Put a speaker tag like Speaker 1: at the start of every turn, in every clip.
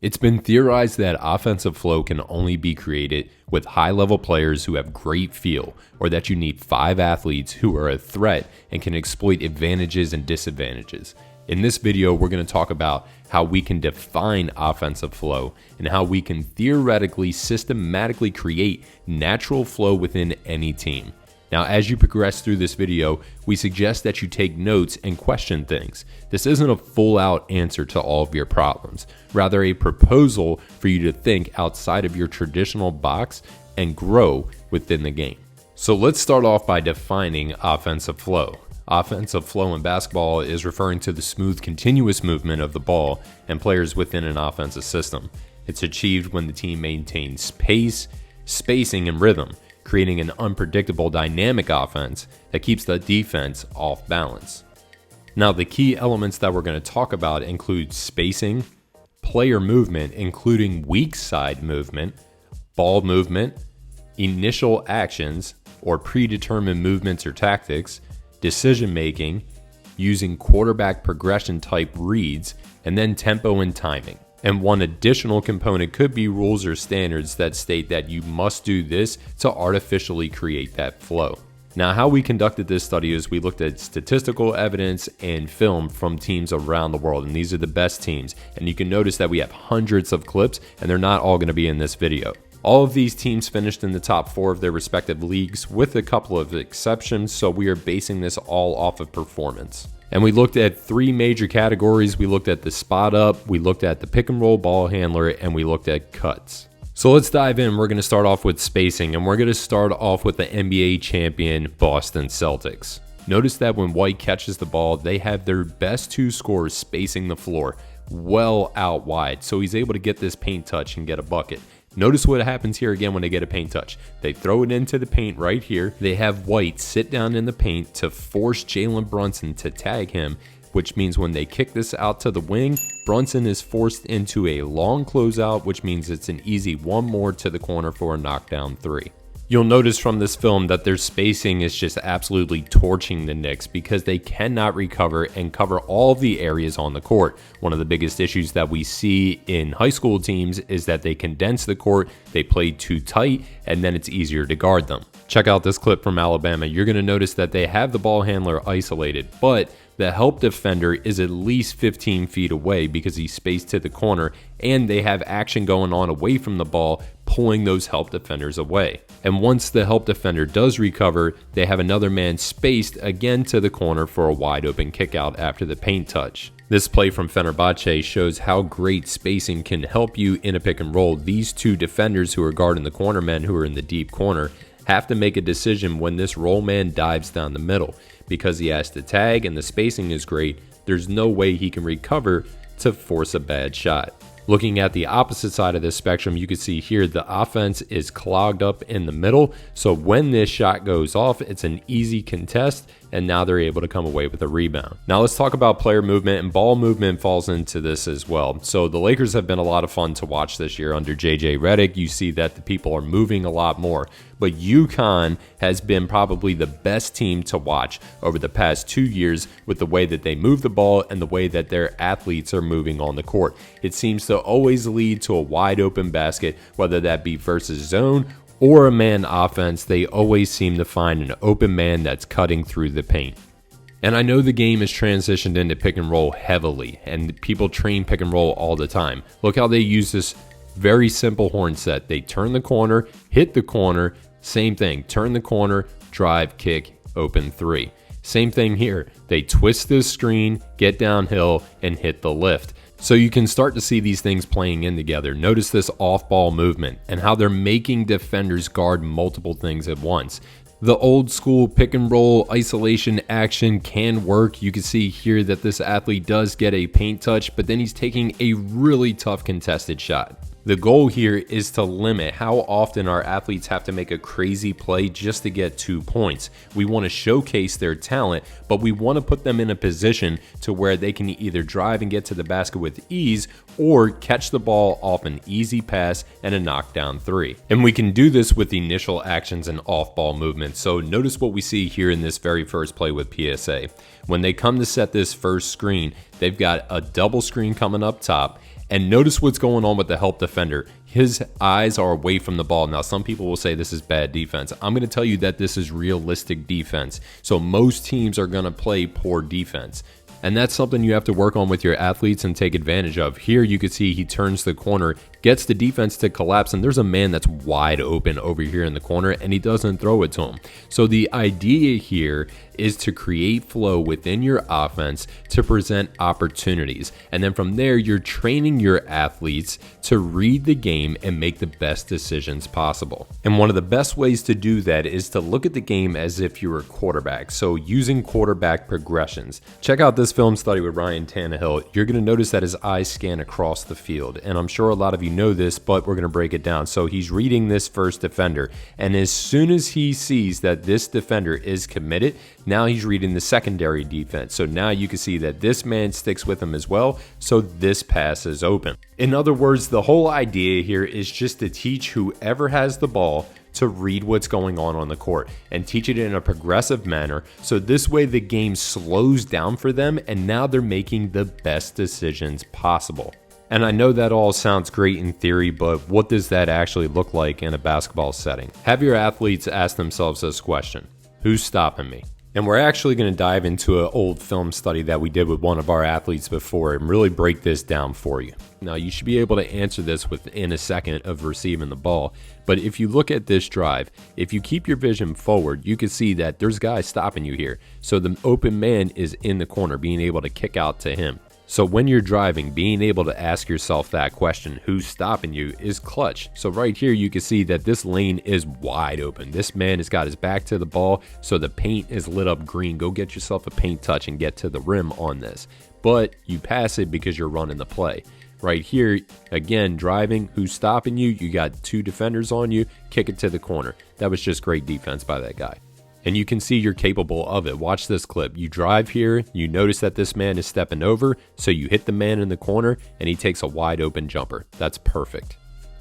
Speaker 1: It's been theorized that offensive flow can only be created with high-level players who have great feel, or that you need 5 athletes who are a threat and can exploit advantages and disadvantages. In this video, we're going to talk about how we can define offensive flow and how we can theoretically systematically create natural flow within any team. Now, as you progress through this video, we suggest that you take notes and question things. This isn't a full-out answer to all of your problems, rather a proposal for you to think outside of your traditional box and grow within the game. So let's start off by defining offensive flow. Offensive flow in basketball is referring to the smooth, continuous movement of the ball and players within an offensive system. It's achieved when the team maintains pace, spacing, and rhythm, creating an unpredictable dynamic offense that keeps the defense off balance. Now, the key elements that we're going to talk about include spacing, player movement, including weak side movement, ball movement, initial actions or predetermined movements or tactics, decision making, using quarterback progression type reads, and then tempo and timing. And one additional component could be rules or standards that state that you must do this to artificially create that flow. Now, how we conducted this study is we looked at statistical evidence and film from teams around the world, and these are the best teams. And you can notice that we have hundreds of clips, and they're not all going to be in this video. All of these teams finished in the top 4 of their respective leagues, with a couple of exceptions, so we are basing this all off of performance. And we looked at 3 major categories. We looked at the spot up, we looked at the pick and roll ball handler, and we looked at cuts. So let's dive in. We're going to start off with spacing, and we're going to start off with the NBA champion Boston Celtics. Notice that when White catches the ball, they have their best 2 scorers spacing the floor well out wide, so he's able to get this paint touch and get a bucket. Notice what happens here again when they get a paint touch. They throw it into the paint right here. They have White sit down in the paint to force Jalen Brunson to tag him, which means when they kick this out to the wing, Brunson is forced into a long closeout, which means it's an easy one more to the corner for a knockdown 3. You'll notice from this film that their spacing is just absolutely torching the Knicks because they cannot recover and cover all of the areas on the court. One of the biggest issues that we see in high school teams is that they condense the court, they play too tight, and then it's easier to guard them. Check out this clip from Alabama. You're going to notice that they have the ball handler isolated, but the help defender is at least 15 feet away because he's spaced to the corner, and they have action going on away from the ball, pulling those help defenders away. And once the help defender does recover, they have another man spaced again to the corner for a wide open kickout after the paint touch. This play from Fenerbahce shows how great spacing can help you in a pick and roll. These 2 defenders who are guarding the corner men who are in the deep corner have to make a decision when this roll man dives down the middle. Because he has to tag and the spacing is great, there's no way he can recover to force a bad shot. Looking at the opposite side of this spectrum, you can see here the offense is clogged up in the middle. So when this shot goes off, it's an easy contest, and now they're able to come away with a rebound. Now let's talk about player movement, and ball movement falls into this as well. So the Lakers have been a lot of fun to watch this year under JJ Redick. You see that the people are moving a lot more, but UConn has been probably the best team to watch over the past 2 years with the way that they move the ball and the way that their athletes are moving on the court. It seems to always lead to a wide open basket, whether that be versus zone or a man offense. They always seem to find an open man that's cutting through the paint. And I know the game is transitioned into pick and roll heavily, and people train pick and roll all the time. Look how they use this very simple horn set. They turn the corner, hit the corner, same thing, turn the corner, drive, kick, open 3. Same thing here. They twist this screen, get downhill, and hit the lift. So you can start to see these things playing in together. Notice this off-ball movement and how they're making defenders guard multiple things at once. The old school pick and roll isolation action can work. You can see here that this athlete does get a paint touch, but then he's taking a really tough contested shot. The goal here is to limit how often our athletes have to make a crazy play just to get 2 points. We want to showcase their talent, but we want to put them in a position to where they can either drive and get to the basket with ease or catch the ball off an easy pass and a knockdown 3. And we can do this with initial actions and off-ball movements. So notice what we see here in this very first play with PSA. When they come to set this first screen, they've got a double screen coming up top, And notice what's going on with the help defender. His eyes are away from the ball. Now, some people will say this is bad defense. I'm going to tell you that this is realistic defense. So most teams are going to play poor defense. And that's something you have to work on with your athletes and take advantage of. Here you can see he turns the corner, gets the defense to collapse, and there's a man that's wide open over here in the corner, and he doesn't throw it to him. So the idea here is to create flow within your offense to present opportunities. And then from there, you're training your athletes to read the game and make the best decisions possible. And one of the best ways to do that is to look at the game as if you were a quarterback. So using quarterback progressions. Check out this film study with Ryan Tannehill. You're going to notice that his eyes scan across the field. And I'm sure a lot of you know this, but we're going to break it down. So he's reading this first defender. And as soon as he sees that this defender is committed, now he's reading the secondary defense. So now you can see that this man sticks with him as well. So this pass is open. In other words, the whole idea here is just to teach whoever has the ball to read what's going on the court and teach it in a progressive manner. So this way the game slows down for them and now they're making the best decisions possible. And I know that all sounds great in theory, but what does that actually look like in a basketball setting? Have your athletes ask themselves this question: who's stopping me? And we're actually going to dive into an old film study that we did with one of our athletes before and really break this down for you. Now, you should be able to answer this within a second of receiving the ball. But if you look at this drive, if you keep your vision forward, you can see that there's guys stopping you here. So the open man is in the corner, being able to kick out to him. So when you're driving, being able to ask yourself that question, who's stopping you, is clutch. So right here, you can see that this lane is wide open. This man has got his back to the ball, so the paint is lit up green. Go get yourself a paint touch and get to the rim on this. But you pass it because you're running the play. Right here, again, driving, who's stopping you? You got two defenders on you, kick it to the corner. That was just great defense by that guy. And you can see you're capable of it. Watch this clip. You drive here, you notice that this man is stepping over, so you hit the man in the corner, and he takes a wide open jumper. That's perfect.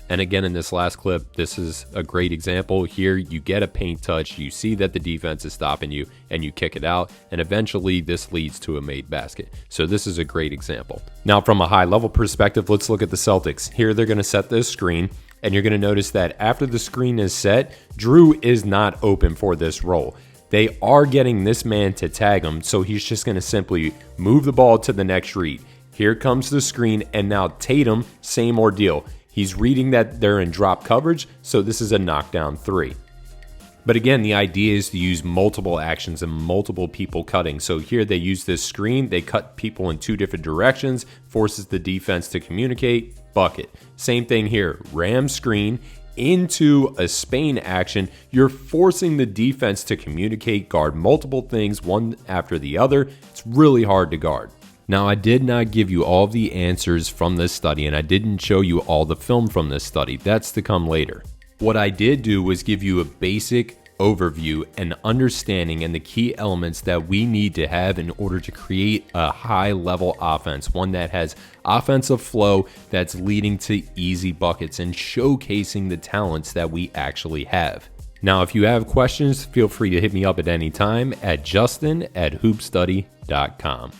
Speaker 1: And again, in this last clip, this is a great example. Here, you get a paint touch, you see that the defense is stopping you, and you kick it out, and eventually this leads to a made basket. So this is a great example. Now, from a high-level perspective, let's look at the Celtics. Here, they're going to set this screen. And you're going to notice that after the screen is set, Drew is not open for this roll. They are getting this man to tag him, so he's just going to simply move the ball to the next read. Here comes the screen, and now Tatum, same ordeal. He's reading that they're in drop coverage, so this is a knockdown three. But again, the idea is to use multiple actions and multiple people cutting. So here they use this screen, they cut people in two different directions, forces the defense to communicate, bucket. Same thing here, ram screen into a Spain action. You're forcing the defense to communicate, guard multiple things one after the other. It's really hard to guard. Now, I did not give you all the answers from this study, and I didn't show you all the film from this study. That's to come later. What I did do was give you a basic overview and understanding and the key elements that we need to have in order to create a high-level offense, one that has offensive flow that's leading to easy buckets and showcasing the talents that we actually have. Now, if you have questions, feel free to hit me up at any time at justin@hoopstudy.com.